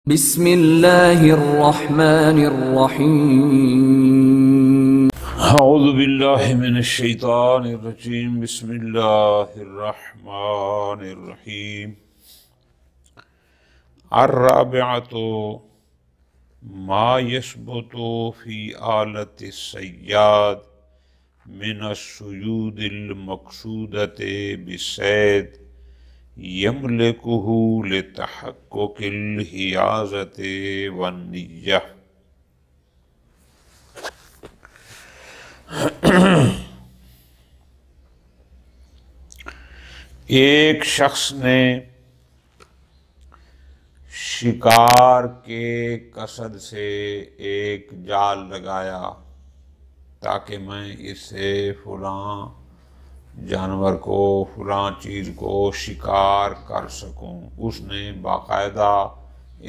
بسم اللہ الرحمن الرحیم اعوذ باللہ من الشیطان الرجیم بسم اللہ الرحمن الرحیم الرابعۃ ما یثبت فی آلۃ الصیاد من الصیود المقصودۃ بالصید یملکہ لتحقق الحیازۃ والنیہ۔ ایک شخص نے شکار کے قصد سے ایک جال لگایا تاکہ میں اس سے فلاں جانور کو فلاں چیز کو شکار کر سکوں۔ اس نے باقاعدہ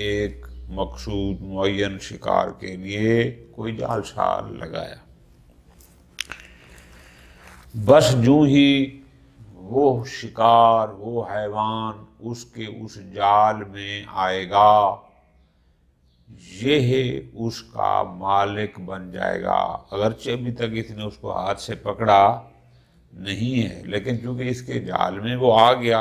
ایک مقصود معین شکار کے لیے کوئی جال چھال لگایا۔ بس جو ہی وہ شکار وہ حیوان اس کے اس جال میں آئے گا یہ اس کا مالک بن جائے گا، اگرچہ ابھی تک اس نے اس کو ہاتھ سے پکڑا نہیں ہے، لیکن چونکہ اس کے جال میں وہ آ گیا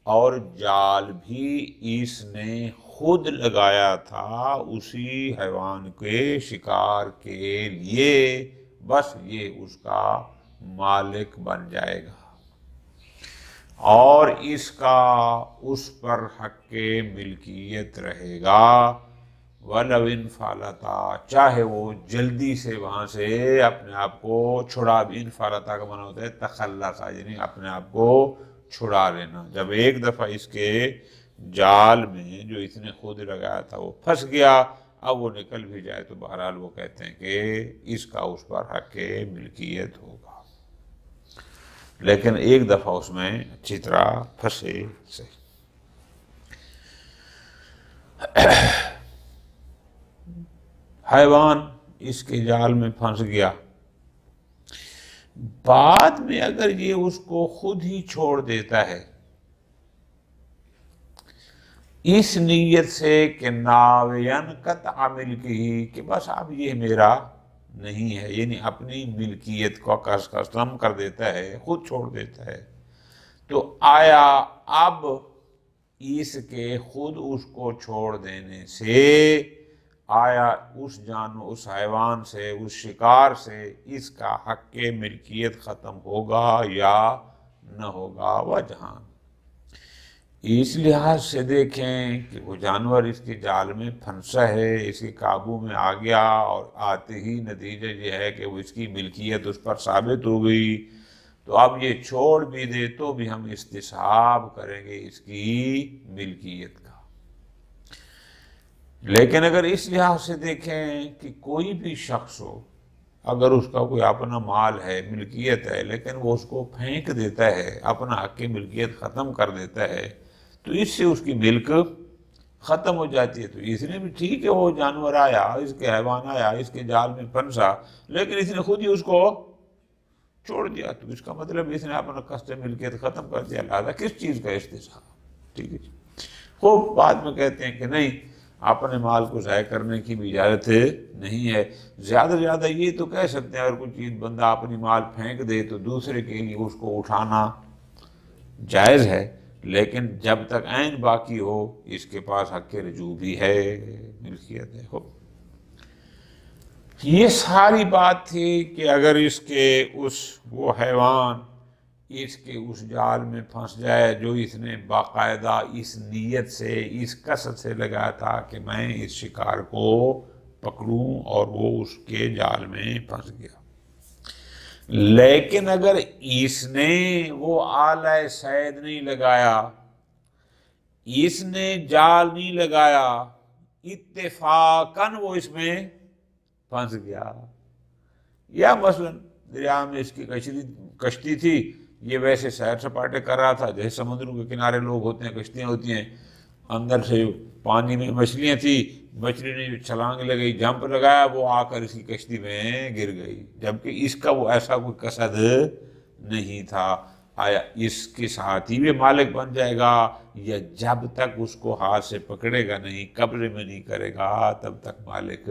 اور جال بھی اس نے خود لگایا تھا اسی حیوان کے شکار کے لیے، بس یہ اس کا مالک بن جائے گا اور اس کا اس پر حق ملکیت رہے گا۔ وَلَوْ انْفَلَتَا، چاہے وہ جلدی سے وہاں سے اپنے آپ کو چھڑا بھی، انفالتا کا معنی ہوتا ہے تخلص، یعنی اپنے آپ کو چھڑا لینا۔ جب ایک دفعہ اس کے جال میں جو اس نے خود لگایا تھا وہ پھنس گیا، اب وہ نکل بھی جائے تو بہرحال وہ کہتے ہیں کہ اس کا اس پر حق ملکیت ہوگا، لیکن ایک دفعہ اس میں اچھی طرح پھنسے سے۔ حیوان اس کے جال میں پھنس گیا، بعد میں اگر یہ اس کو خود ہی چھوڑ دیتا ہے اس نیت سے کہ ناوین قطع ملکی، کہ بس اب یہ میرا نہیں ہے، یعنی اپنی ملکیت کو ختم کر دیتا ہے، خود چھوڑ دیتا ہے، تو آیا اب اس کے خود اس کو چھوڑ دینے سے آیا اس حیوان سے، اس شکار سے اس کا حق ملکیت ختم ہوگا یا نہ ہوگا؟ وجہان، اس لحاظ سے دیکھیں کہ وہ جانور اس کے جال میں پھنسا ہے، اس کے قابو میں آ گیا اور آتے ہی نتیجہ یہ ہے کہ وہ اس کی ملکیت اس پر ثابت ہو گئی، تو اب یہ چھوڑ بھی دے تو بھی ہم استصحاب کریں گے اس کی ملکیت کا۔ لیکن اگر اس لحاظ سے دیکھیں کہ کوئی بھی شخص ہو، اگر اس کا کوئی اپنا مال ہے، ملکیت ہے، لیکن وہ اس کو پھینک دیتا ہے، اپنا حق ملکیت ختم کر دیتا ہے، تو اس سے اس کی ملک ختم ہو جاتی ہے۔ تو اس نے بھی ٹھیک ہے، وہ جانور آیا، اس کے حیوان آیا، اس کے جال میں پھنسا، لیکن اس نے خود ہی اس کو چھوڑ دیا، تو اس کا مطلب اس نے اپنا قصد ملکیت ختم کر دیا، لہذا کس چیز کا استصحاب؟ ٹھیک ہے جی۔ خوب بعد میں کہتے ہیں کہ نہیں، اپنے مال کو ضائع کرنے کی بھی اجازت نہیں ہے۔ زیادہ سے زیادہ یہ تو کہہ سکتے ہیں اگر کوئی چیز بندہ اپنی مال پھینک دے تو دوسرے کے لیے اس کو اٹھانا جائز ہے، لیکن جب تک عین باقی ہو اس کے پاس حق رجوع بھی ہے، ملکیت ہے۔ یہ ساری بات تھی کہ اگر اس کے وہ حیوان اس کے اس جال میں پھنس جائے جو اس نے باقاعدہ اس نیت سے، اس قصد سے لگایا تھا کہ میں اس شکار کو پکڑوں، اور وہ اس کے جال میں پھنس گیا، لیکن اگر اس نے وہ آلہ صید نہیں لگایا، اس نے جال نہیں لگایا، اتفاقاً وہ اس میں پھنس گیا، یا مثلا دریا میں اس کی کشتی تھی، یہ ویسے سیر سپاٹے کر رہا تھا، جیسے سمندروں کے کنارے لوگ ہوتے ہیں، کشتیاں ہوتی ہیں، اندر سے پانی میں مچھلیاں تھی، مچھلی نے چھلانگ لگائی، جمپ لگایا، وہ آ کر اس کی کشتی میں گر گئی، جبکہ اس کا وہ ایسا کوئی قصد نہیں تھا۔ آیا اس کے ساتھ ہی بھی مالک بن جائے گا یا جب تک اس کو ہاتھ سے پکڑے گا نہیں، قبضے میں نہیں کرے گا، تب تک مالک؟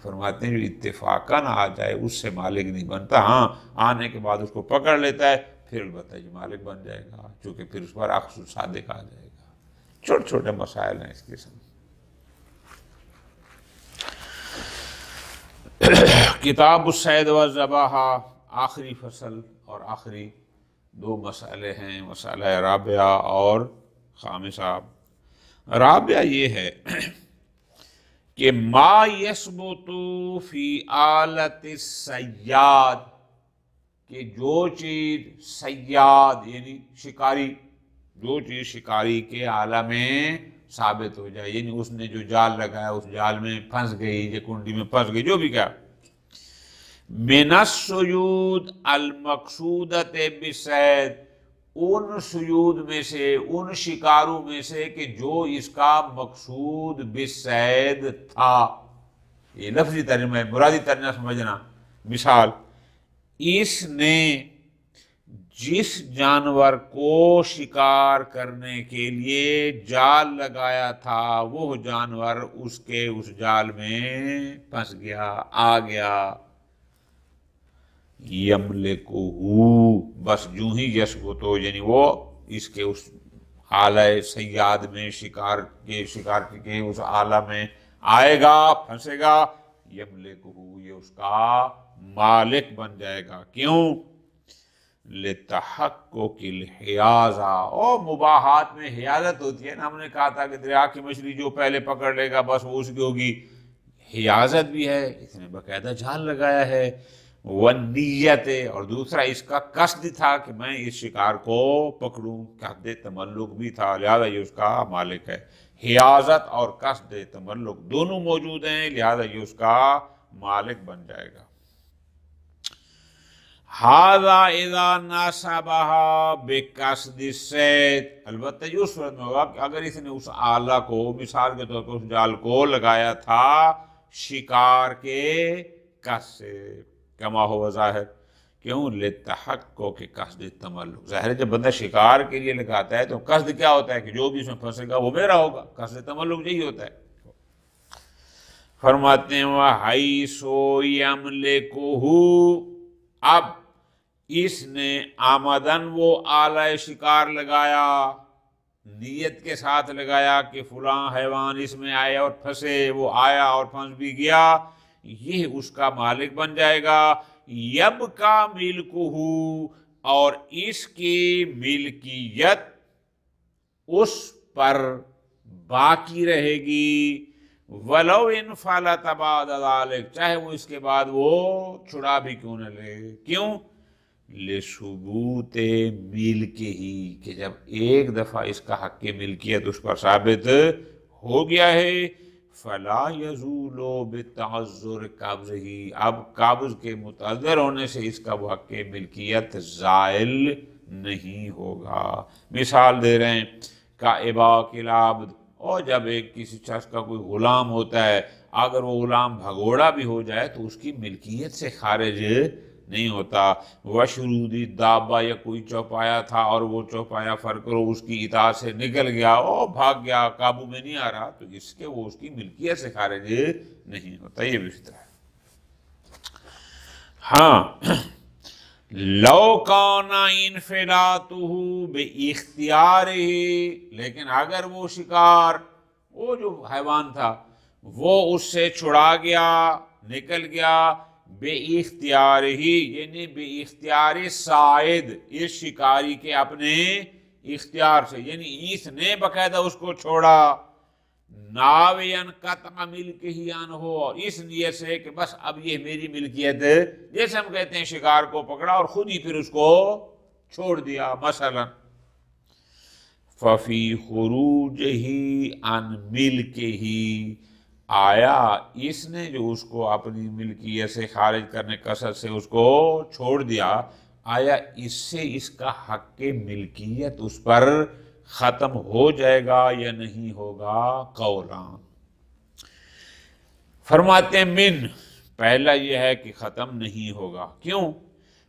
فرماتے ہیں جو اتفاقاً آ جائے اس سے مالک نہیں بنتا، ہاں آنے کے بعد اس کو پکڑ لیتا ہے پھر البتہ یہ مالک بن جائے گا، چونکہ پھر اس پر عقص الصادق آ جائے گا۔ چھوٹے چھوٹے مسائل ہیں اس قسم۔ کتاب الصید والذبح، آخری فصل اور آخری دو مسئلے ہیں، مسئلہ رابعہ اور خامسہ۔ رابعہ یہ ہے کہ ما یثبت فی آلت الصیاد، کہ جو چیز صیاد یعنی شکاری، جو چیز شکاری کے آلہ میں ثابت ہو جائے، یعنی اس نے جو جال لگایا اس جال میں پھنس گئی یا کنڈی میں پھنس گئی، جو بھی کیا، من الصیود المقصودۃ بالصید، ان صیود میں سے، ان شکاروں میں سے کہ جو اس کا مقصود بالصید تھا۔ یہ لفظی ترجمہ ہے، مرادی ترجمہ سمجھنا۔ مثال، اس نے جس جانور کو شکار کرنے کے لیے جال لگایا تھا وہ جانور اس کے اس جال میں پھنس گیا، آ گیا۔ یملکہ، بس یوں ہی یثبتو، یعنی وہ اس کے اس آلہ صیاد میں، شکار کے اس آلہ میں آئے گا، پھنسے گا، یملکہ، یہ اس کا مالک بن جائے گا۔ کیوں؟ لتحقق الحیازہ، اور مباحات میں حیازت ہوتی ہے نا، ہم نے کہا تھا کہ دریا کی مچھلی جو پہلے پکڑ لے گا بس وہ اس کی ہوگی، حیازت بھی ہے، اس نے باقاعدہ جال لگایا ہے، والنیت، اور دوسرا اس کا قصد تھا کہ میں اس شکار کو پکڑوں، قصد تملک بھی تھا، لہذا یہ اس کا مالک ہے۔ حیازت اور قصد تملک دونوں موجود ہیں، لہذا یہ اس کا مالک بن جائے گا۔ ھذا اذا ناسبھا بقصد الصید، البتہ یہ اس صورت میں ہوگا کہ اگر اس نے اس آلہ کو، مثال کے طور پر اس جال کو لگایا تھا شکار کے قصد سے، کما ہوا ظاہر، کیوں؟ لتحقق قصد تملک، ظاہر ہے جب بندہ شکار کے لیے لگاتا ہے تو قصد کیا ہوتا ہے کہ جو بھی اس میں پھنسے گا وہ میرا ہوگا، قصد تملک یہی ہوتا ہے۔ فرماتے ہیں وَحَيْثُ يَمْلِكُهُ، اب اس نے آمدن وہ آلہ شکار لگایا، نیت کے ساتھ لگایا کہ فلاں حیوان اس میں آئے اور پھنسے، وہ آیا اور پھنس بھی گیا، یہ اس کا مالک بن جائے گا۔ یبقی ملکہ، اور اس کی ملکیت اس پر باقی رہے گی، ولو انفلت بعد ذلک، چاہے وہ اس کے بعد وہ چھڑا بھی کیوں نہ لے۔ کیوں؟ لثبوت ملکہ ہی، کہ جب ایک دفعہ اس کا حق ملکیت اس پر ثابت ہو گیا ہے، فلا یزول بتعذر قبضہ، اب قبض کے متعذر ہونے سے اس کا وہ حق ملکیت زائل نہیں ہوگا۔ مثال دے رہے ہیں کائباق العبد، اور جب ایک کسی شخص کا کوئی غلام ہوتا ہے، اگر وہ غلام بھگوڑا بھی ہو جائے تو اس کی ملکیت سے خارج نہیں ہوتا۔ وشرودی دابہ، یا کوئی چوپایا تھا اور وہ چوپایا فرقرو اس کی اطاعت سے نکل گیا اور بھاگ گیا، قابو میں نہیں آ رہا، تو اس کے وہ اس کی ملکیت سے خارج نہیں ہوتا۔ یہ بھی اس طرح ہے۔ ہاں، لو کان انفلاتہ باختیارہ، لیکن اگر وہ شکار، وہ جو حیوان تھا وہ اس سے چھڑا گیا، نکل گیا، بے اختیار ہی، یعنی بے اختیار صائد، اس شکاری کے اپنے اختیار سے، یعنی اس نے باقاعدہ اس کو چھوڑا، ناوین قطع ملک ہی ہو، اور اس نیت سے کہ بس اب یہ میری ملکیت ہے، جیسے ہم کہتے ہیں شکار کو پکڑا اور خود ہی پھر اس کو چھوڑ دیا مثلا۔ ففی خروجہ عن ملکہ، آیا اس نے جو اس کو اپنی ملکیت سے خارج کرنے قصد سے اس کو چھوڑ دیا، آیا اس سے اس کا حق ملکیت اس پر ختم ہو جائے گا یا نہیں ہوگا؟ قولان۔ فرماتے ہیں من، پہلا یہ ہے کہ ختم نہیں ہوگا۔ کیوں؟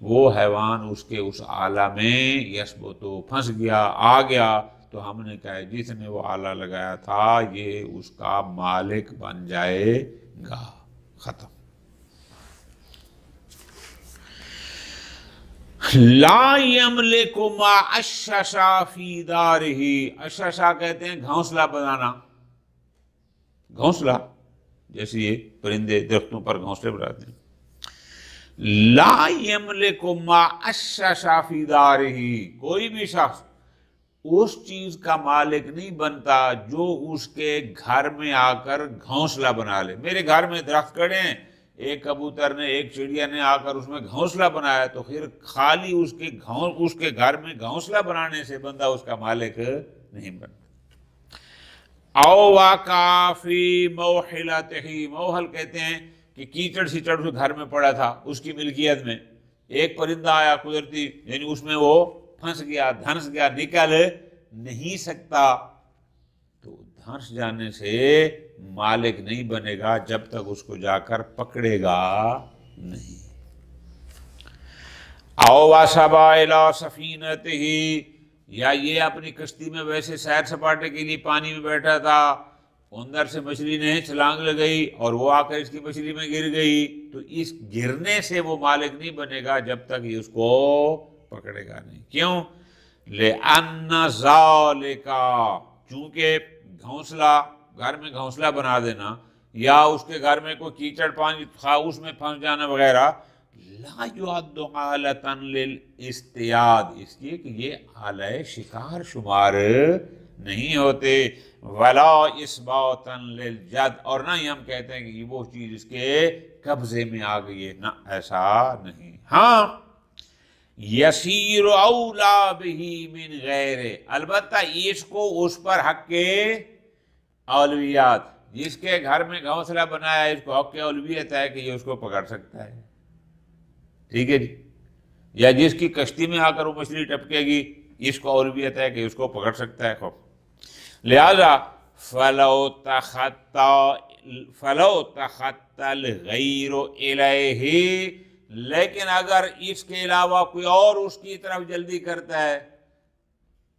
وہ حیوان اس کے اس آلہ میں یثبت پھنس گیا، آ گیا، تو ہم نے کہا جس نے وہ آلہ لگایا تھا یہ اس کا مالک بن جائے گا، ختم۔ لا یملک ما اششا فی دارہ، اششا کہتے ہیں گھونسلہ بنانا، گھونسلہ جیسے یہ پرندے درختوں پر گھونسلے بناتے ہیں۔ لا یملک ما اششا فی دارہ، کوئی بھی شخص اس چیز کا مالک نہیں بنتا جو اس کے گھر میں آ کر گھونسلہ بنا لے۔ میرے گھر میں درخت کھڑے ہیں، ایک کبوتر نے ایک چڑیا نے آ کر اس میں گھونسلہ بنایا، تو پھر خالی اس کے گھر میں گھونسلہ بنانے سے بندہ اس کا مالک نہیں بنتا۔ او واقع فی موحلتہ، موحل کہتے ہیں کہ کیچڑ سیچڑ اس گھر میں پڑا تھا اس کی ملکیت میں، ایک پرندہ آیا قدرتی، یعنی اس میں وہ پھنس گیا، دھنس گیا، نکل نہیں سکتا، تو دھنس جانے سے مالک نہیں بنے گا جب تک اس کو جا کر پکڑے گا نہیں۔ او واسبا الی سفینتہ، یا یہ اپنی کشتی میں ویسے سیر سپاٹے کے لیے پانی میں بیٹھا تھا، اندر سے مچھلی نے چھلانگ لگائی اور وہ آ کر اس کی مچھلی میں گر گئی، تو اس گرنے سے وہ مالک نہیں بنے گا جب تک یہ اس کو پکڑے گا نہیں۔ کیوں؟ لِأَنَّ ذَلِكَ، چونکہ گھونسلہ، گھر میں گھونسلہ بنا دینا یا اس کے گھر میں کوئی کیچڑ پانی اس میں پھنس جانا وغیرہ، لا يعد آلة للاصطیاد، اس لیے کہ یہ آلہ شکار شمار نہیں ہوتے، ولا اثباتا للجد، اور نہ ہی ہم کہتے ہیں کہ وہ چیز اس کے قبضے میں آ گئی ہے، نہ ایسا نہیں۔ ہاں یسیر اولا بہی من غیر، البتہ اس کو اس پر حق کے اولویات، جس کے گھر میں گھونسلہ بنایا ہے اس کو حق کے اولویت ہے کہ یہ اس کو پکڑ سکتا ہے، ٹھیک ہے جی، یا جس کی کشتی میں آ کر وہ مچھلی ٹپکے گی اس کو اولویت ہے کہ اس کو پکڑ سکتا ہے خوب، لہذا فلو تخطى الغیر الیہ، لیکن اگر اس کے علاوہ کوئی اور اس کی طرف جلدی کرتا ہے،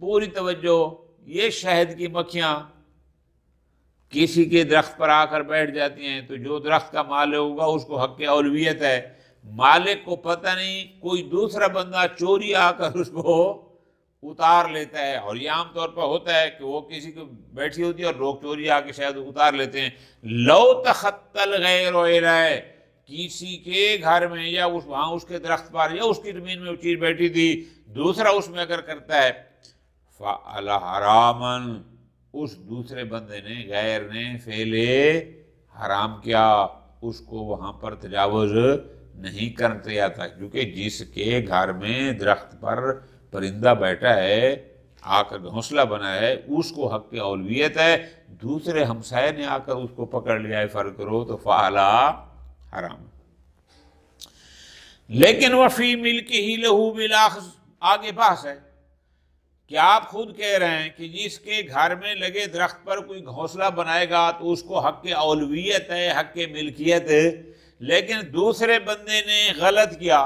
پوری توجہ، یہ شہد کی مکھیاں کسی کے درخت پر آ کر بیٹھ جاتی ہیں تو جو درخت کا مالک ہوگا اس کو حق اولویت ہے، مالک کو پتہ نہیں، کوئی دوسرا بندہ چوری آ کر اس کو اتار لیتا ہے، اور یہ عام طور پر ہوتا ہے کہ وہ کسی کو بیٹھی ہوتی ہے اور لوگ چوری آ کے شاید اتار لیتے ہیں۔ لو تخطى الغیر الیہ، کسی کے گھر میں یا وہاں اس کے درخت پر یا اس کی زمین میں وہ چیز بیٹھی تھی، دوسرا اس میں اگر کرتا ہے، فعل حراما، اس دوسرے بندے نے، غیر نے فعل حرام کیا، اس کو وہاں پر تجاوز نہیں کرتے آتا، کیونکہ جس کے گھر میں درخت پر پرندہ بیٹھا ہے، آ کر گھونسلہ بنا ہے، اس کو حق کی اولویت ہے، دوسرے ہمسائے نے آ کر اس کو پکڑ لیا ہے، فرق کرو تو فعل حرام۔ لیکن وفی ملکہ لہ بالاخذ، آگے بحث ہے کہ آپ خود کہہ رہے ہیں کہ جس کے گھر میں لگے درخت پر کوئی گھونسلہ بنائے گا تو اس کو حق اولویت ہے، حق ملکیت ہے، لیکن دوسرے بندے نے غلط کیا،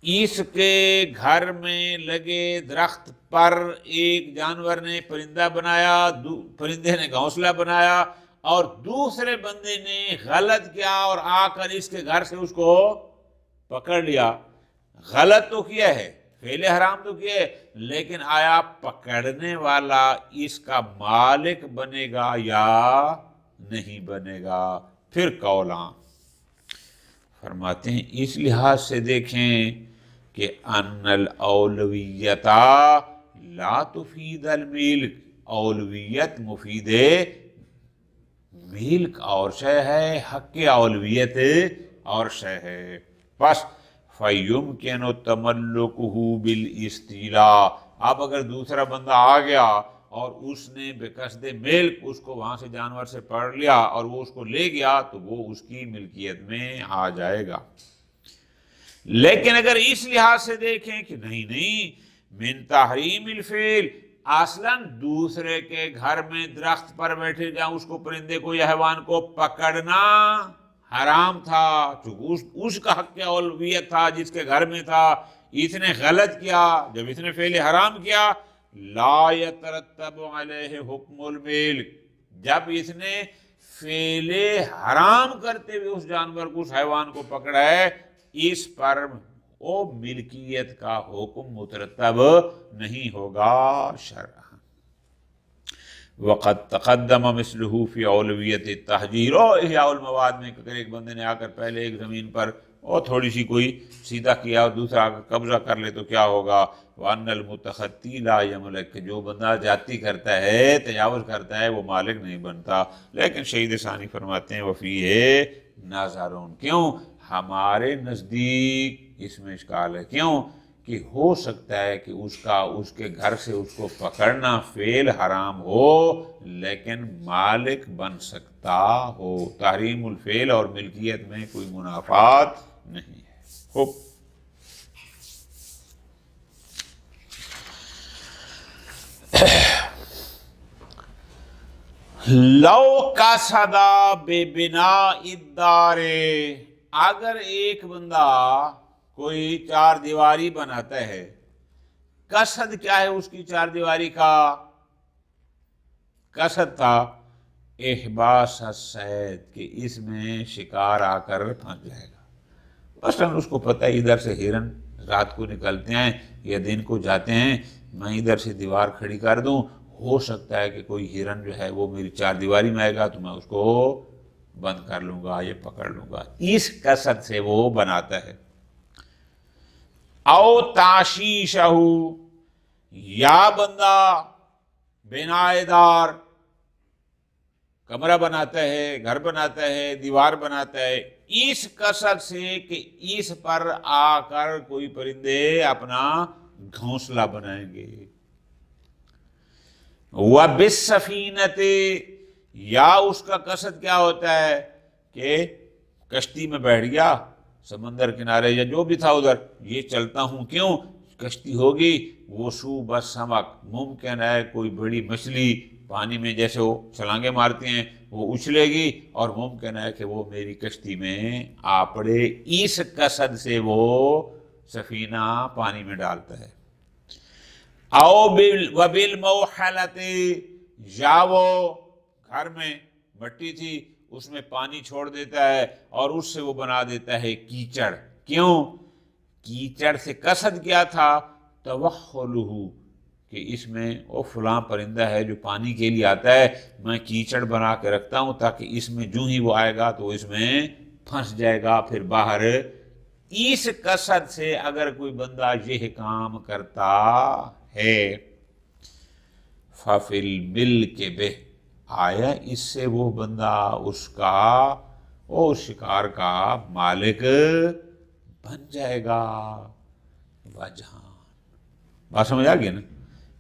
اس کے گھر میں لگے درخت پر ایک جانور نے پرندہ بنایا، پرندے نے گھونسلہ بنایا، اور دوسرے بندے نے غلط کیا اور آ کر اس کے گھر سے اس کو پکڑ لیا، غلط تو کیا ہے، فعل حرام تو کیا ہے، لیکن آیا پکڑنے والا اس کا مالک بنے گا یا نہیں بنے گا؟ پھر قولاں فرماتے ہیں اس لحاظ سے دیکھیں کہ ان الاولویت لا تفید الملک، اولویت مفید ملک اور شے ہے، حق اولویت اور شے ہے، بس فَيُمْكِنُ تَمَلُّكُهُ بِالْإِسْتِيلَاء، اب اگر دوسرا بندہ آ گیا اور اس نے بقصد ملک اس کو وہاں سے جانور سے پکڑ لیا اور وہ اس کو لے گیا تو وہ اس کی ملکیت میں آ جائے گا۔ لیکن اگر اس لحاظ سے دیکھیں کہ نہیں من تحریم الفعل، اصلاً دوسرے کے گھر میں درخت پر بیٹھے جائیں اس کو، پرندے کو یا حیوان کو پکڑنا حرام تھا، چونکہ اس کا حق اولویت تھا جس کے گھر میں تھا، اس نے غلط کیا، جب اس نے فعل حرام کیا، لا یترتب علیہ حکم الملک، جب اس نے فعل حرام کرتے ہوئے اس جانور کو، اس حیوان کو پکڑا ہے، اس پر وہ ملکیت کا حکم مترتب نہیں ہوگا شرعاً۔ وقد تقدم مثلہ فی اولویت التحجیر، اور احیاء المواد میں اگر ایک بندے نے آ کر پہلے ایک زمین پر اور تھوڑی سی کوئی سیدھا کیا اور دوسرا قبضہ کر لے تو کیا ہوگا؟ وَأَنَّ الْمُتَخَطِّي لَا يَمْلِكُ، کہ جو بندہ زیادتی کرتا ہے، تجاوز کرتا ہے، وہ مالک نہیں بنتا۔ لیکن شہید ثانی فرماتے ہیں وَفِيهِ نَظَرٌ، کیوں؟ ہمارے نزدیک اس میں اشکال ہے، کیوں؟ کہ ہو سکتا ہے کہ اس کے گھر سے اس کو پکڑنا فعل حرام ہو لیکن مالک بن سکتا ہو، تحریم الفعل اور ملکیت میں کوئی منافات نہیں ہے۔ خوب، لو قصد ببناء الدار، اگر ایک بندہ کوئی چار دیواری بناتا ہے، قصد کیا ہے اس کی چار دیواری کا؟ قصد تھا احباس الصید، کہ اس میں شکار آ کر پھنس جائے گا۔ مثلاً اس کو پتہ ہے ادھر سے ہرن رات کو نکلتے ہیں یا دن کو جاتے ہیں، میں ادھر سے دیوار کھڑی کر دوں، ہو سکتا ہے کہ کوئی ہرن جو ہے وہ میری چار دیواری میں آئے گا تو میں اس کو بند کر لوں گا یا پکڑ لوں گا، اس قصد سے وہ بناتا ہے۔ او تعشیشہ، یا بندہ بنائے دار کمرہ بناتا ہے، گھر بناتا ہے، دیوار بناتا ہے، اس قصد سے کہ اس پر آ کر کوئی پرندے اپنا گھونسلہ بنائیں گے۔ وَبِالسَّفِينَةِ، یا اس کا قصد کیا ہوتا ہے کہ کشتی میں بیٹھ گیا سمندر کنارے یا جو بھی تھا ادھر، یہ چلتا ہوں، کیوں؟ کشتی ہوگی، وصوب السمک، ممکن ہے کوئی بڑی مچھلی پانی میں جیسے وہ چھلانگیں مارتی ہیں وہ اچھلے گی اور ممکن ہے کہ وہ میری کشتی میں آ پڑے، اس قصد سے وہ سفینہ پانی میں ڈالتا ہے۔ او وبالموحلۃ، یا وہ گھر میں مٹی تھی اس میں پانی چھوڑ دیتا ہے اور اس سے وہ بنا دیتا ہے کیچڑ، کیوں؟ کیچڑ سے قصد کیا تھا توخلہ، کہ اس میں وہ فلاں پرندہ ہے جو پانی کے لیے آتا ہے، میں کیچڑ بنا کے رکھتا ہوں تاکہ اس میں جو ہی وہ آئے گا تو اس میں پھنس جائے گا پھر باہر، اس قصد سے اگر کوئی بندہ یہ کام کرتا ہے، فَفِي الْمِلْكِ بِهِ، آیا اس سے وہ بندہ اس کا اور شکار کا مالک بن جائے گا۔ وجہان، بات سمجھ آ گئی نا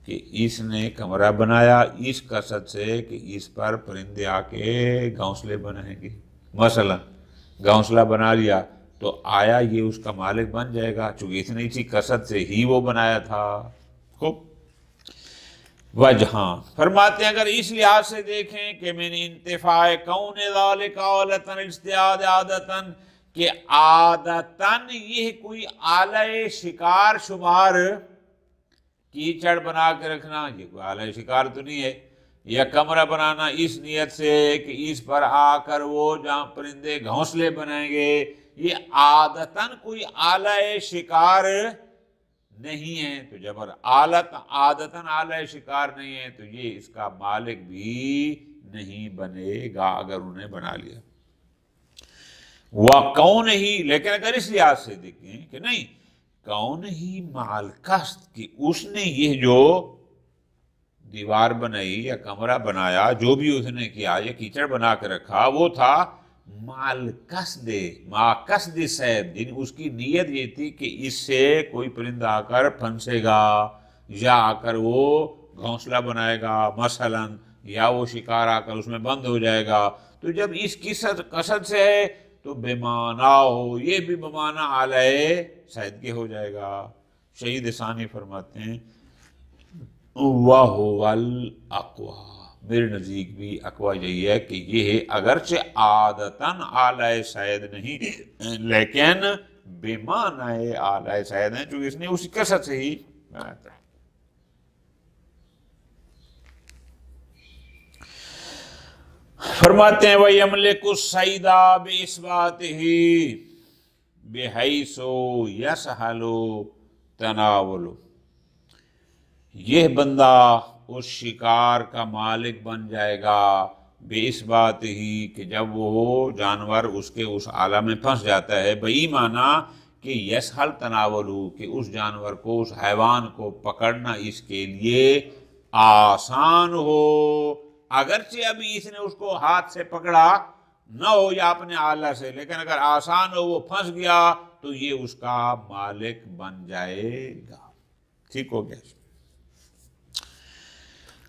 کہ اس نے کمرہ بنایا اس قصد سے کہ اس پر پرندے آ کے گھونسلے بنائیں گے، مثلا گھونسلہ بنا لیا تو آیا یہ اس کا مالک بن جائے گا چونکہ اس نے اسی قصد سے ہی وہ بنایا تھا۔ خوب، وجہاں فرماتے ہیں اگر اس لحاظ سے دیکھیں کہ من انتفاع کون ذالک آلتاً اجتہاد عادتاً، کہ عادتاً یہ کوئی آلہ شکار شمار، کیچڑ بنا کے رکھنا یہ کوئی آلہ شکار تو نہیں ہے، یا کمرہ بنانا اس نیت سے کہ اس پر آ کر وہ جہاں پرندے گھونسلے بنائیں گے، یہ عادتاً کوئی آلہ شکار نہیں ہے، تو جب عادتاً آلہ شکار نہیں ہے تو یہ اس کا مالک بھی نہیں بنے گا اگر انہیں بنا لیا۔ وَقَوْنِ ہی، لیکن اگر اس لحاظ سے دیکھیں کہ نہیں، کون ہی مع القصد، کہ اس نے یہ جو دیوار بنائی یا کمرہ بنایا جو بھی اس نے کیا یا کیچڑ بنا کے رکھا وہ تھا مع القصد، مع قصد صید، یعنی اس کی نیت یہ تھی کہ اس سے کوئی پرندہ آ کر پھنسے گا یا آ کر وہ گھونسلہ بنائے گا مثلا، یا وہ شکار آ کر اس میں بند ہو جائے گا، تو جب اس کی قصد سے ہے تو بے معنی ہو، یہ بھی بے معنی آلہ صید کے ہو جائے گا۔ شہید ثانی فرماتے ہیں وَهُوَ الْأَقْوَى، میرے نزدیک بھی اقوا یہی ہے کہ یہ اگرچہ عادتاً اعلی صید نہیں لیکن بے معنی اعلی صید ہیں، چونکہ اس نے اسی کثرت سے ہی بناتا ہے۔ فرماتے ہیں وَيَمْلِكُ الصَّيْدَ بِإِثْبَاتِهِ بِحَيْثُ يَسْهَلُ تَنَاوُلُهُ، یہ بندہ اس شکار کا مالک بن جائے گا بے اس بات ہی کہ جب وہ جانور اس کے اس آلہ میں پھنس جاتا ہے، بئی معنی کہ یسہل تناولو کہ اس جانور کو، اس حیوان کو پکڑنا اس کے لیے آسان ہو، اگرچہ ابھی اس نے اس کو ہاتھ سے پکڑا نہ ہو یا اپنے آلہ سے، لیکن اگر آسان ہو، وہ پھنس گیا تو یہ اس کا مالک بن جائے گا۔ ٹھیک ہو گیا؟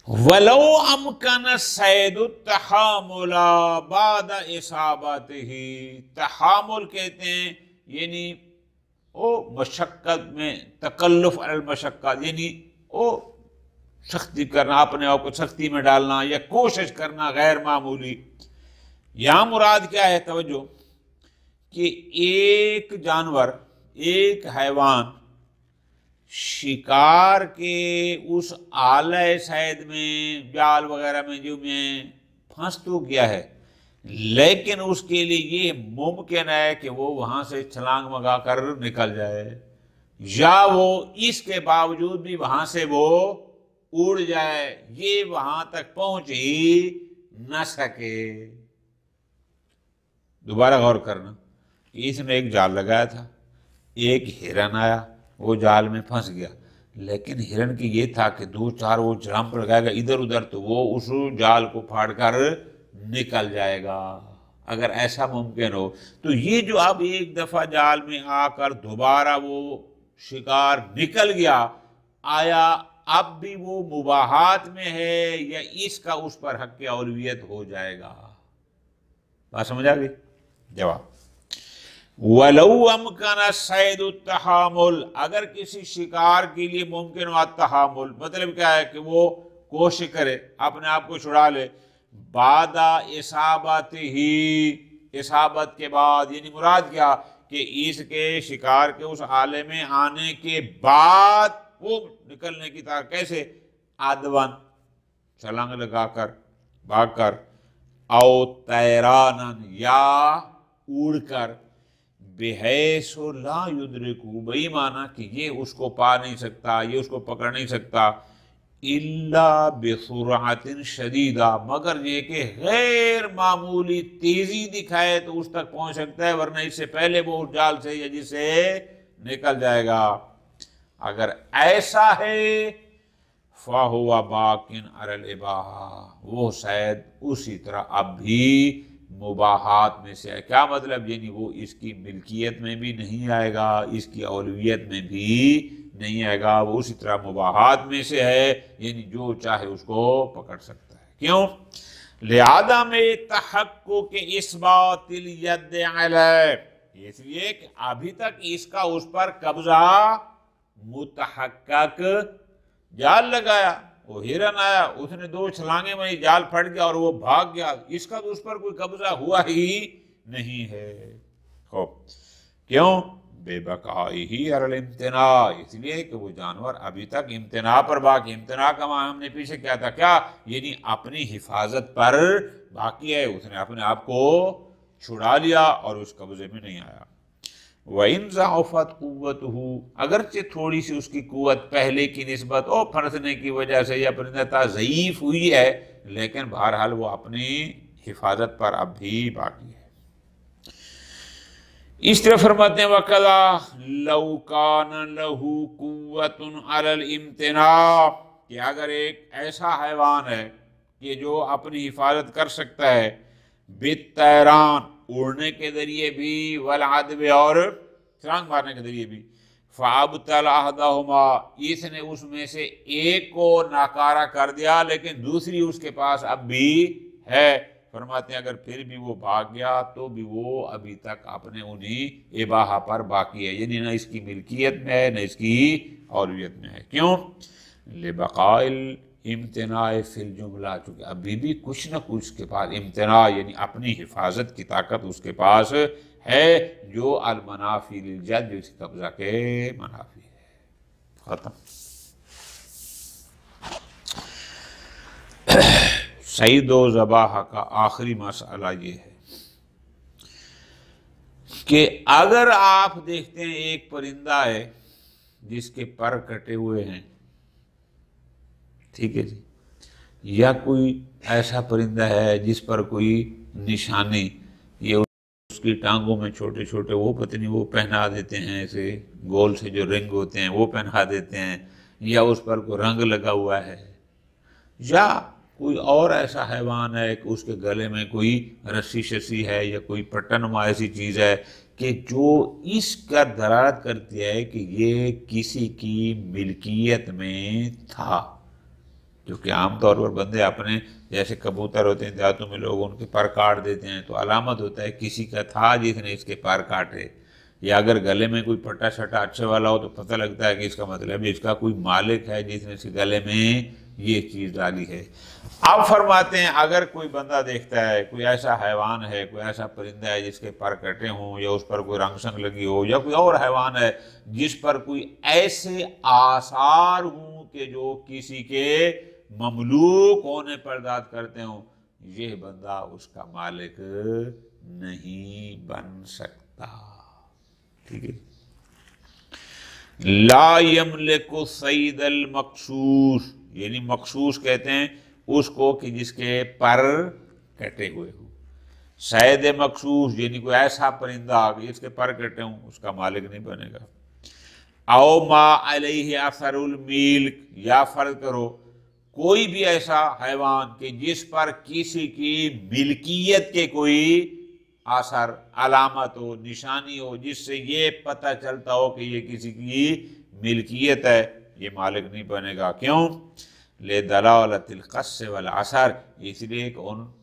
وَلَوْ أَمْكَنَ الصَّيْدُ التَّحَامُلَ بَعْدَ إِصَابَتِهِ، تحامل کہتے ہیں یعنی مشقت میں، تکلف علی المشقت یعنی سختی کرنا، اپنے آپ کو سختی میں ڈالنا یا کوشش کرنا غیر معمولی۔ یہاں مراد کیا ہے؟ توجہ کہ ایک جانور، ایک حیوان شکار کے اس آلہ صید میں، جال وغیرہ میں جو میں پھنس تو گیا ہے، لیکن اس کے لیے یہ ممکن ہے کہ وہ وہاں سے چھلانگ لگا کر نکل جائے، یا وہ اس کے باوجود بھی وہاں سے وہ اڑ جائے، یہ وہاں تک پہنچ ہی نہ سکے۔ دوبارہ غور کرنا، اس نے ایک جال لگایا تھا، ایک ہرن آیا، وہ جال میں پھنس گیا، لیکن ہرن کی یہ تھا کہ دو چار وہ جمپ لگائے گا ادھر ادھر تو وہ اس جال کو پھاڑ کر نکل جائے گا۔ اگر ایسا ممکن ہو تو یہ جو اب ایک دفعہ جال میں آ کر دوبارہ وہ شکار نکل گیا، آیا اب بھی وہ مباحات میں ہے یا اس کا اس پر حق اولویت ہو جائے گا؟ بات سمجھ آ گئی؟ جواب وَلَوْ أَمْكَنَ الصَّيْدُ التَّحَامُلُ، اگر کسی شکار کے لیے ممکن ہوا تحامل، مطلب کیا ہے کہ وہ کوشش کرے اپنے آپ کو چھڑا لے، بعد اصابت ہی، اصابت کے بعد، یعنی مراد کیا کہ اس کے شکار کے اس آلے میں آنے کے بعد وہ نکلنے کی طرح، کیسے؟ عدوان، چھلانگ لگا کر، بھاگ کر، او تیرانن، یا اڑ کر، بحیث لا یدرکو، بئی معنی کہ یہ اس کو پا نہیں سکتا، یہ اس کو پکڑ نہیں سکتا، الا بسرعت شدیدہ، مگر یہ کہ غیر معمولی تیزی دکھائے تو اس تک پہنچ سکتا ہے، ورنہ اس سے پہلے وہ جال سے یا جس سے نکل جائے گا۔ اگر ایسا ہے فَهُوَ بَاقٍ عَلَى الْإِبَاحَةِ، وہ صید اسی طرح اب بھی مباحات میں سے ہے۔ کیا مطلب؟ یعنی وہ اس کی ملکیت میں بھی نہیں آئے گا، اس کی اولویت میں بھی نہیں آئے گا، وہ اسی طرح مباحات میں سے ہے، یعنی جو چاہے اس کو پکڑ سکتا ہے۔ کیوں؟ لِعَدَمِ تَحَقُّقِ إِثْبَاتِ الْيَدِّ عَلَيْهِ، اس لیے کہ ابھی تک اس کا اس پر قبضہ متحقق، جال لگایا، وہ ہرن آیا، اس نے دو چھلانگے میں جال پھٹ گیا اور وہ بھاگ گیا، اس کا تو اس پر کوئی قبضہ ہوا ہی نہیں ہے۔ خوب، کیوں؟ بے بقائی ہی علی الامتناع، اس لیے کہ وہ جانور ابھی تک امتناع پر باقی، امتناع کا معنی ہم نے پیچھے کیا تھا، کیا؟ یعنی اپنی حفاظت پر باقی ہے، اس نے اپنے آپ کو چھڑا لیا اور اس قبضے میں نہیں آیا۔ وَإِنْ ضَعُفَتْ قُوَّتُهُ، اگرچہ تھوڑی سی اس کی قوت پہلے کی نسبت پھنسنے کی وجہ سے یا پرندہ ضعیف ہوئی ہے، لیکن بہرحال وہ اپنی حفاظت پر اب بھی باقی ہے۔ اس طرح فرماتے ہیں وَقَضَى لَوْ كَانَ لَهُ قُوَّةٌ عَلَى الْإِمْتِنَاعِ، کہ اگر ایک ایسا حیوان ہے کہ جو اپنی حفاظت کر سکتا ہے، بالطیران، اڑنے کے ذریعے بھی، والعدو، اور چھلانگ مارنے کے ذریعے بھی، فَأَبْطَلَ أَحْدَهُمَا، اس نے اس میں سے ایک کو ناکارہ کر دیا لیکن دوسری اس کے پاس اب بھی ہے، فرماتے ہیں اگر پھر بھی وہ بھاگ گیا تو بھی وہ ابھی تک اپنے انہی اباحہ پر باقی ہے، یعنی نہ اس کی ملکیت میں ہے نہ اس کی اولویت میں ہے۔ کیوں؟ لِبَقَاءِ امتناع فی الجملہ، چونکہ ابھی بھی کچھ نہ کچھ اس کے پاس امتناع یعنی اپنی حفاظت کی طاقت اس کے پاس ہے، جو المنافی للجد، جو اس کے قبضہ کے منافی ہے۔ ختم۔ صید و ذبح کا آخری مسئلہ یہ ہے کہ اگر آپ دیکھتے ہیں ایک پرندہ ہے جس کے پر کٹے ہوئے ہیں، ٹھیک ہے جی، یا کوئی ایسا پرندہ ہے جس پر کوئی نشانی، یہ اس کی ٹانگوں میں چھوٹے چھوٹے وہ پتنی وہ پہنا دیتے ہیں، ایسے گول سے جو رنگ ہوتے ہیں وہ پہنا دیتے ہیں، یا اس پر کوئی رنگ لگا ہوا ہے، یا کوئی اور ایسا حیوان ہے کہ اس کے گلے میں کوئی رسی شسی ہے یا کوئی پٹنما ایسی چیز ہے کہ جو اس کا دلالت کرتی ہے کہ یہ کسی کی ملکیت میں تھا، کیونکہ عام طور پر بندے اپنے جیسے کبوتر ہوتے ہیں دیہاتوں میں، لوگ ان کے پر کاٹ دیتے ہیں تو علامت ہوتا ہے کسی کا تھا جس نے اس کے پر کاٹے، یا اگر گلے میں کوئی پٹا شٹا اچھے والا ہو تو پتہ لگتا ہے کہ اس کا مطلب اس کا کوئی مالک ہے جس نے اس کے گلے میں یہ چیز ڈالی ہے۔ اب فرماتے ہیں اگر کوئی بندہ دیکھتا ہے کوئی ایسا حیوان ہے، کوئی ایسا پرندہ ہے جس کے پر کٹے ہوں، یا اس پر کوئی رنگ سنگ لگی ہو، یا کوئی اور حیوان ہے جس پر کوئی ایسے آثار ہوں کہ جو کسی کے مملوک ہونے پر داد کرتے ہوں، یہ بندہ اس کا مالک نہیں بن سکتا، ٹھیک ہے۔ لا یملک صید المقصوص، یعنی مخصوص کہتے ہیں اس کو کہ جس کے پر کٹے ہوئے ہوں، صید مخصوص یعنی کوئی ایسا پرندہ جس کے پر کٹے ہوں، اس کا مالک نہیں بنے گا۔ او ما علیہ اثر الملک، یا فرض کرو کوئی بھی ایسا حیوان کہ جس پر کسی کی ملکیت کے کوئی اثر، علامت ہو، نشانی ہو، جس سے یہ پتہ چلتا ہو کہ یہ کسی کی ملکیت ہے، یہ مالک نہیں بنے گا۔ کیوں؟ لِدَلَالَةِ الْقَصِّ وَالْعَثَرِ، اس لیے کہ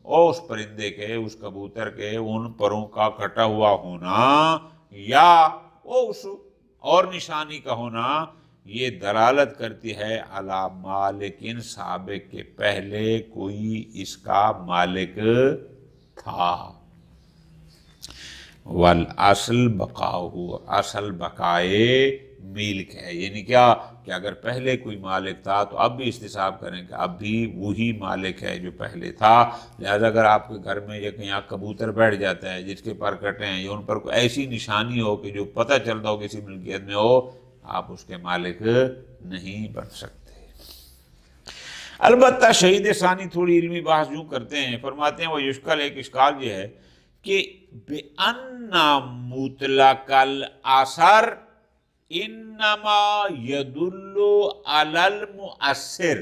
اس پرندے کے، اس کبوتر کے ان پروں کا کٹا ہوا ہونا یا اس اور نشانی کا ہونا، یہ دلالت کرتی ہے علی مالکن سابق کے پہلے کوئی اس کا مالک تھا۔ والاصل بقاؤہ، اصل بقائے ملک ہے، یعنی کیا کہ اگر پہلے کوئی مالک تھا تو اب بھی استصحاب کریں کہ اب بھی وہی مالک ہے جو پہلے تھا، لہذا اگر آپ کے گھر میں یا کہیں کبوتر بیٹھ جاتا ہے جس کے پر کٹے ہیں یا ان پر کوئی ایسی نشانی ہو کہ جو پتہ چلتا ہو کسی ملکیت میں ہو، آپ اس کے مالک نہیں بن سکتے۔ البتہ شہید ثانی تھوڑی علمی بحث یوں کرتے ہیں، فرماتے ہیں وہ یشکل، ایک اشکال یہ ہے کہ بِأَنَّ مُطْلَقَ الْأَثَرِ انما یدل علی المؤثر،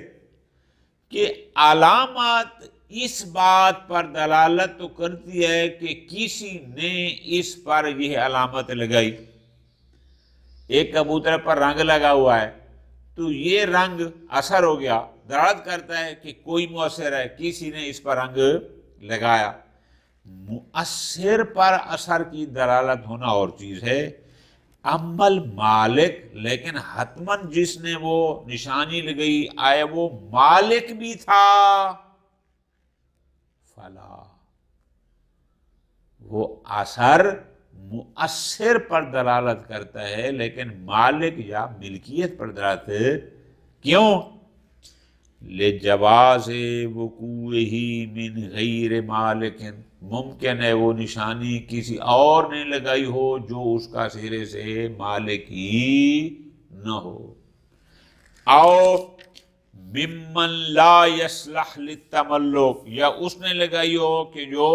کہ علامات اس بات پر دلالت تو کرتی ہے کہ کسی نے اس پر یہ علامت لگائی۔ ایک کبوتر پر رنگ لگا ہوا ہے تو یہ رنگ اثر ہو گیا، دلالت کرتا ہے کہ کوئی مؤثر ہے، کسی نے اس پر رنگ لگایا۔ مؤثر پر اثر کی دلالت ہونا اور چیز ہے، عمل مالک، لیکن حتماً جس نے وہ نشانی لگئی آئے وہ مالک بھی تھا، فلا، وہ اثر مؤثر پر دلالت کرتا ہے لیکن مالک یا ملکیت پر دلالت، کیوں؟ لجواز وقوعہ من غیر مالک، ممکن ہے وہ نشانی کسی اور نے لگائی ہو جو اس کا سرے سے مالک ہی نہ ہو، او ممن لا یصلح للتملک، یا اس نے لگائی ہو کہ جو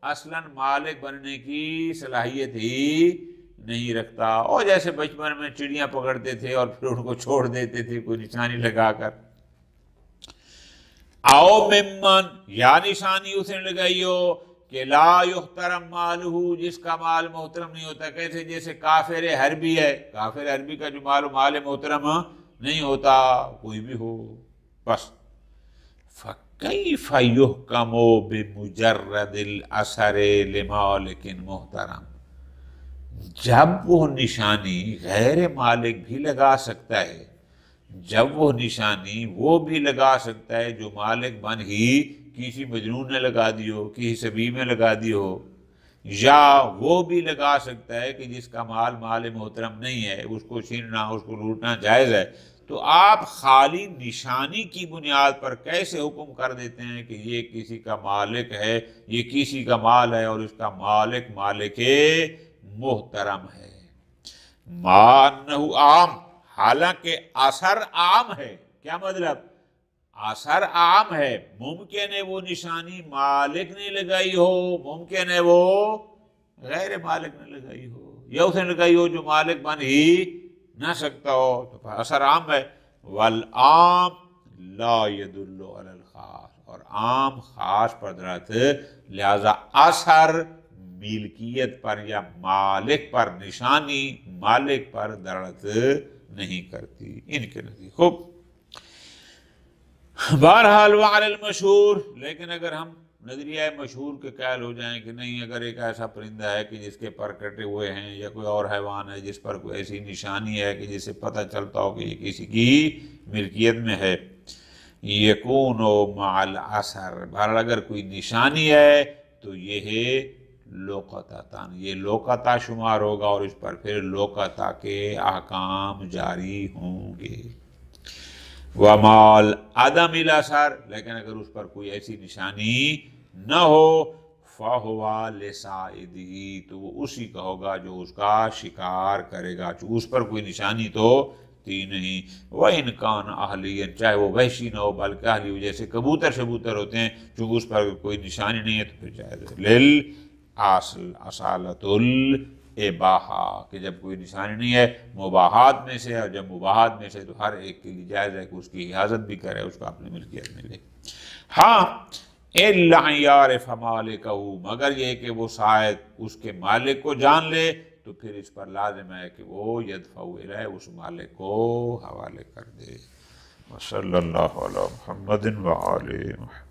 اصلاً مالک بننے کی صلاحیت ہی نہیں رکھتا، اور جیسے بچپن میں چڑیاں پکڑتے تھے اور پھر ان کو چھوڑ دیتے تھے کوئی نشانی لگا کر، او ممن، یا نشانی اس نے لگائی ہو کہ لا یحترم مالہ، جس کا مال محترم نہیں ہوتا، کیسے جیسے کافر حربی ہے، کافر حربی کا جو مال محترم نہیں ہوتا، کوئی بھی ہو، بس فَكَيْفَ يُحْكَمُ بِمُجَرَّدِ الْأَثَرِ لِمَالِكٍ محترم، جب وہ نشانی غیر مالک بھی لگا سکتا ہے جب وہ نشانی وہ بھی لگا سکتا ہے جو مالک بن ہی کسی مجنون نے لگا دی ہو، کسی سبیب نے لگا دی ہو، یا وہ بھی لگا سکتا ہے کہ جس کا مال مال محترم نہیں ہے، اس کو چھیننا اس کو لوٹنا جائز ہے، تو آپ خالی نشانی کی بنیاد پر کیسے حکم کر دیتے ہیں کہ یہ کسی کا مالک ہے، یہ کسی کا مال ہے اور اس کا مالک مالک محترم ہے؟ ما انہو عام، حالانکہ اثر عام ہے۔ کیا مطلب؟ اثر عام ہے، ممکن ہے وہ نشانی مالک نے لگائی ہو، ممکن ہے وہ غیر مالک نے لگائی ہو، یا اس نے لگائی ہو جو مالک بن ہی نہ سکتا ہو، تو اثر عام ہے۔ والعام لا يدل علی الخاص، اور عام خاص پر دلالت، لہذا اثر ملکیت پر یا مالک پر، نشانی مالک پر دلالت نہیں کرتی ان کے نزدیک۔ خوب، بہرحال وعلی المشہور، لیکن اگر ہم نظریہ مشہور کے قائل ہو جائیں کہ نہیں، اگر ایک ایسا پرندہ ہے کہ جس کے پر کٹے ہوئے ہیں، یا کوئی اور حیوان ہے جس پر کوئی ایسی نشانی ہے کہ جس سے پتہ چلتا ہو کہ یہ کسی کی ملکیت میں ہے، یکون مع الاثر، بہرحال اگر کوئی نشانی ہے تو یہ ہے لوقتتاً، یہ لوقتہ شمار ہوگا اور اس پر پھر لوقتہ کے احکام جاری ہوں گے۔ ومال عدم الاثر، لیکن اگر اس پر کوئی ایسی نشانی نہ ہو، فَهُوَ لِصَائِدِهِ، تو وہ اسی کا ہوگا جو اس کا شکار کرے گا، چونکہ اس پر کوئی نشانی تو تھی نہیں۔ وَإِنْ كَانَ أَهْلِيًا، چاہے وہ وحشی نہ ہو بلکہ اہلی ہو، جیسے کبوتر شبوتر ہوتے ہیں، چونکہ اس پر کوئی نشانی نہیں ہے تو پھر جائز ہے۔ لِلْأَصْلِ اصالۃ الاباحہ، کہ جب کوئی نشانی نہیں ہے مباحات میں سے، اور جب مباحات میں سے تو ہر ایک کے لیے جائز ہے کہ اس کی حفاظت بھی کرے، اس کو اپنی ملکیت میں لے۔ ہاں اِلَّا أَن يَعْرِفَ مَالِكَهُ، مگر یہ کہ وہ شاید اس کے مالک کو جان لے، تو پھر اس پر لازم ہے کہ وہ يدفع إليه، اس مالک کو حوالے کر دے۔ وصلی اللہ علی محمد وآلہ محمد۔